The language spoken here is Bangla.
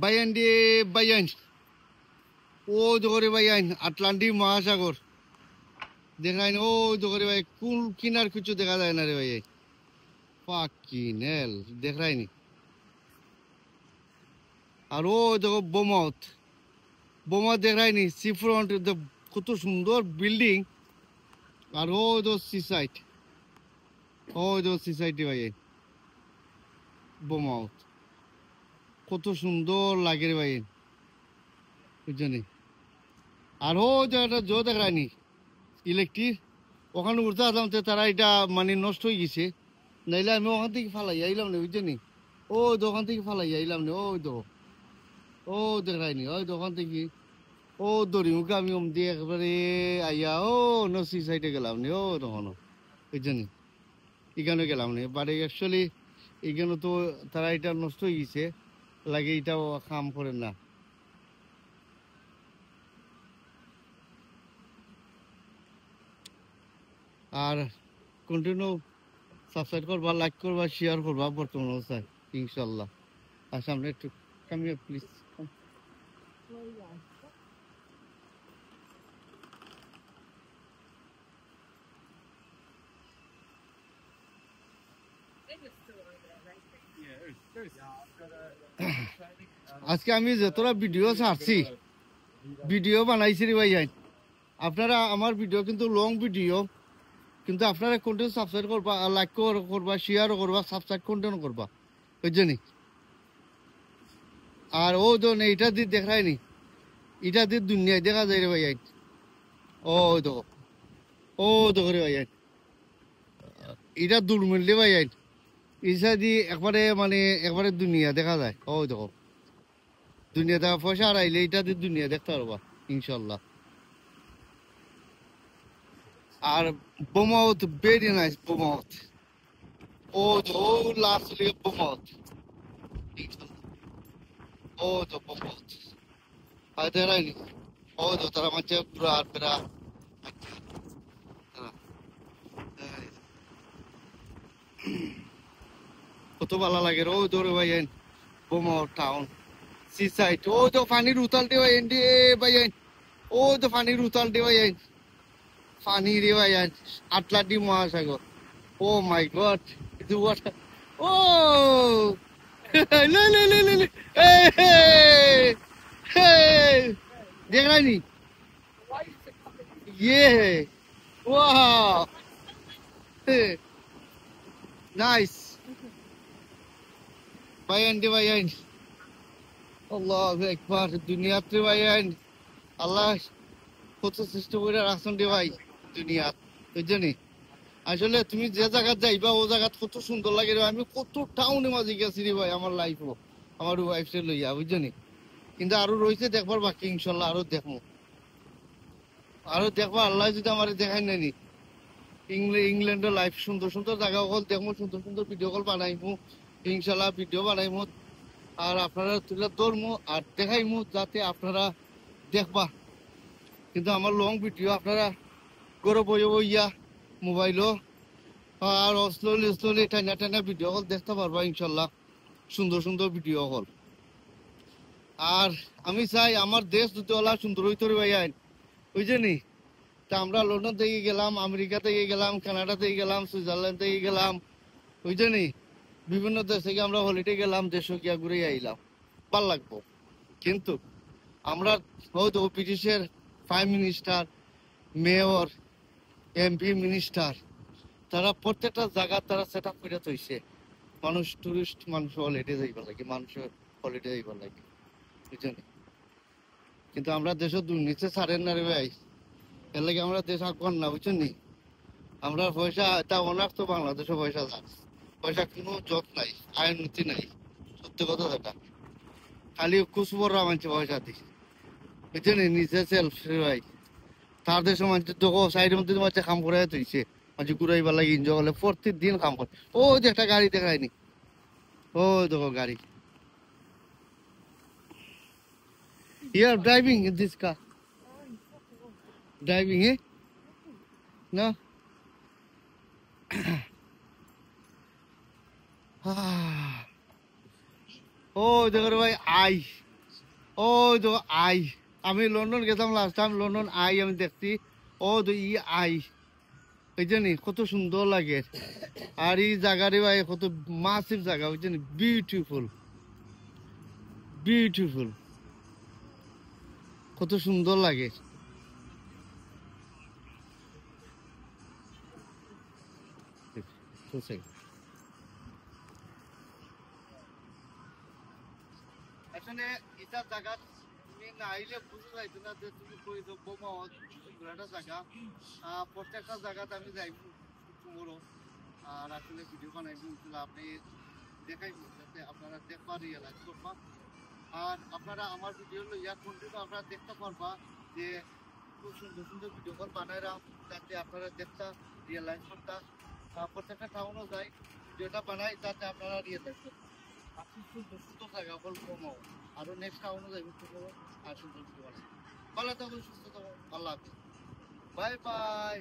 বাইন রে বাইন, ও জোরে বাইন আটলান্টিক মহাসাগর দেখায় না। ও জোরে ভাই কোন কিনার কিছু দেখা যায় না রে ভাই। ফাকিং হেল দেখায়নি। আর ও দেখো বোমাউথ, বোমা দেখায়নি। সি ফ্রন্ট কত সুন্দর বিল্ডিং। আর ও তো সি সাইড, ও তো সি সাইডে ভাই বোমাউথ কত সুন্দর লাগে রে ভাই বুঝছনি। আর ও যে একটা জো দেখায়নি ইলেকট্রিক, ওখানে উঠতে আসলাম তো তারা এটা মানে নষ্ট হয়ে গেছে, নাইলে আমি ওখান থেকে ফালাই আইলাম না বুঝছনি। ও দোকান থেকে ফালাই আইলাম না। ওই তো ও দেখায়নি, ওই দোকান থেকে ও দড়ি মুখে আমি ওম দিয়ে একেবারে আইয়া ও নসি সাইডে গেলাম নি। ও তখন বুঝছনি এখানে গেলাম নি, বাট অ্যাকচুয়ালি এখানে তো তারা এটা নষ্ট হয়ে গেছে, লাগে এটাও কাম করে না। আর কন্টিনিউ সাবস্ক্রাইব করবা, লাইক করবা, শেয়ার করবা বর্তমান অবস্থায় ইনশাল্লাহ। আর সামনে একটু কামিয়ে প্লিজ। আজকে আমি যতটা ভিডিও ছাড়ছি, ভিডিও বানাইছি রে ভাই, আপনারা আমার ভিডিও কিন্তু লং ভিডিও, কিন্তু আপনারা কন্টেন্ট সাবস্ক্রাইব করবা, লাইক করবা, শেয়ারও করবা, সাবস্ক্রাইব কন্টেন্ট করবা বুঝছনি। আর ও তো এটা দিয়ে দেখায়নি, এটা দিয়ে দুনিয়ায় দেখা যায় রে ভাই। ও দেখো, ও দেখো রে ভাই, এটা দূর মিললে ভাই ইসা দিয়ে একবারে মানে একবারে দুনিয়া দেখা যায়। ও দেখো দুনিয়া দেখা, পয়সা আর আইলে এটা দিয়ে দুনিয়া দেখতে পারবা ইনশাল্লাহ। আর বোমাউথ ভেরি নাইস বোমাউথ। ও তো লাস্ট লিগে বোমাউথ, ও তো বোমাউথ আর দেখায়নি। ও তো তারা মাঝে পুরো আর পেরা কত ভালো লাগে। ও দৌড়ে ভাই বোমাউথ টাউন সি সাইড। ও তো পানির উতাল দিয়ে ভাই ভাই, ও তো পানির উতাল দিয়ে ভাই, পানি রে ভাই আটলান্টিক মহাসাগর। ও মাই গড, ಇದು what? ও লে লে লে লে লে देख रहा नहीं ये है, वाह नाइस भाईन दे भाईन। अल्लाह একবার দুনিয়াতে ভাইন আল্লাহ কত সৃষ্টি করে রাখছেন রে ভাই দুনিয়াত বুঝছনি। আসলে তুমি যে জায়গা যাইবা ও জায়গা কত সুন্দর লাগে রে। আমি কত টাউনে মাঝে গেছি রে ভাই আমার লাইফও, আমার ওয়াইফকে লইয়া বুঝছনি। কিন্তু আরো রয়েছে দেখবার বাকি, ইনশাল্লাহ আরো দেখবো, আরো দেখবো আল্লাহ যদি আমার দেখাই নানি। ইংল্যান্ডের লাইফ সুন্দর সুন্দর জায়গা হল দেখবো, সুন্দর সুন্দর ভিডিও কল বানাইমু ইনশাল্লাহ, ভিডিও বানাইমু আর আপনারা তুলে ধরমু আর দেখাইমু যাতে আপনারা দেখবা। কিন্তু আমার লং ভিডিও আপনারা গরো বইয়া বইয়া মোবাইলও আর স্লোলি স্লোলি টাইনা টাইনা ভিডিও কল দেখতে পারবা ইনশাল্লাহ, সুন্দর সুন্দর ভিডিও কল। আর আমি চাই আমার দেশ যদি ওলা সুন্দর হইতে ভাই আইন বুঝছেনি। তা আমরা লন্ডন থেকে গেলাম, আমেরিকা থেকে গেলাম, কানাডা থেকে গেলাম, সুইজারল্যান্ড থেকে গেলাম বুঝছেনি। বিভিন্ন দেশ থেকে আমরা হলিডে গেলাম, দেশও গিয়া ঘুরে আইলাম, ভাল লাগবো। কিন্তু আমরা হয়তো ব্রিটিশের prime minister, mayor, MP, minister, তারা প্রত্যেকটা জায়গা তারা সেট আপ করে থইছে। মানুষ টুরিস্ট, মানুষ হলিডে যাইবার লাগে, মানুষের হলিডে যাইবার লাগে বুঝছেন। কিন্তু আমরা দেশে দুর্নীতি ছাড়েন না রে ভাই, এর লাগে আমরা দেশ আঁকবার না বুঝছেন নি। আমরা পয়সা তা অনার তো বাংলাদেশে পয়সা যান, পয়সা কোনো জট নাই, আইন নীতি নাই, সত্যি কথা যেটা। খালি কুসবররা মানছে পয়সা দিই বুঝছেন, নিজে সেলফ ভাই। তার দেশে মানুষের তো সাইডের মধ্যে মাঝে কাম করে তুইছে, মাঝে ঘুরাইবার লাগে এনজয় করলে প্রত্যেক কাম করে। ও যে একটা গাড়ি দেখায়নি, ও দেখো গাড়ি। You are driving in this car? Driving, eh? No? ও দেখো ভাই আই ওই তো আই, আমি লন্ডন গেছিলাম লাস্ট টাইম, লন্ডন আই আমি দেখছি। ও তো ই আই, এই জানি কত সুন্দর লাগে। আর এই জায়গারে ভাই কত মাসিভ জায়গা, ওই জানি বিউটিফুল, বিউটিফুল, কত সুন্দর লাগে। আসলে এটা জায়গা তুমি না আইলে বুঝতে যাইতো না যে তুমি কই যাবো একটা জায়গা। প্রত্যেকটা জায়গাতে আমি যাই বড়, আর আসলে ভিডিও বানাই বলছিল আপনি দেখাই যাতে আপনারা দেখবা, রিয়েলাইজ করবা। আর আপনারা আমার ভিডিও লইয়া কন্টিনিউ আপনারা দেখতে পারবা যে খুব সুন্দর সুন্দর ভিডিও কল বানাইলাম, যাতে আপনারা দেখতা রিয়েলাইজ করতা। প্রত্যেকটা টাউনও যাই ভিডিওটা বানাই, যাতে আপনারা রিয়েলাইজ করতে আপনি সুন্দর সুন্দর জায়গা বল কমাও, আরো নেক্সট টাউনও যাইব আর সুন্দর ভিডিও বানাই। ভালো থাকুন, সুস্থ থাকুন, আল্লাহ হাফিজ, বাই বাই।